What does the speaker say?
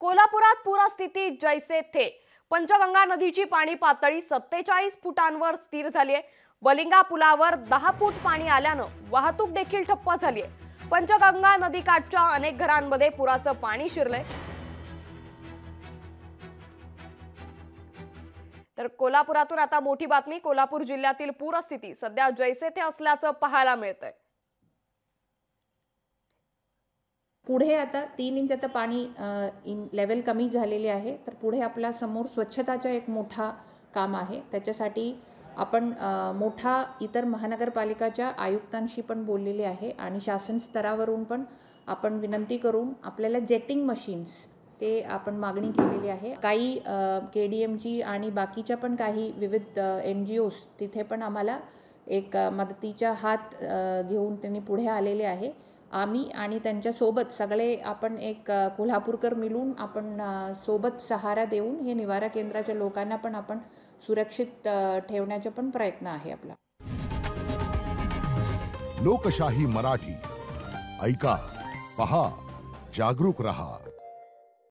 कोल्हापुरात पूरस्थिती जैसे थे। पंचगंगा नदीची पाणी पातळी 47 फुटांवर स्थिर झाली आहे। बलिंगा पुलावर 10 फूट पाणी आल्यानं वाहतूक देखील ठप्प झाली आहे। पंचगंगा नदीकाठच्या अनेक घरांमध्ये पुराचं पाणी शिरलंय। तर कोल्हापुरातून आता मोठी बातमी। कोल्हापूर जिल्ह्यातील पूरस्थिती सध्या जैसे थे असल्याचं पाहायला मिळतंय। पुढे आता 3 इंच आता पाणी लेवल कमी झालेले आहे। तर पुढे आपला समोर स्वच्छताचा एक मोठा काम आहे। त्याच्यासाठी आपण मोठा इतर महानगरपालिकाच्या आयुक्तांशी पण बोललेले आहे आणि शासन स्तरावरून पण आपण विनंती करून आपल्याला जेटिंग मशीन्स ते आपण मागणी केलेली आहे। काही KDMची आणि बाकीच्या पण काही विविध NGOs तिथे पण आम्हाला एक मदतीचा हात घेऊन त्यांनी पुढे आलेले आहे। आम्ही आणि त्यांच्या सोबत सगळे आपण एक कोल्हापूरकर मिळून आपण सोबत सहारा देऊन हे निवारा केंद्राच्या लोकांना पण आपण सुरक्षित ठेवण्याचा पण प्रयत्न आहे आपला। लोकशाही मराठी ऐका, पहा, जागरूक रहा।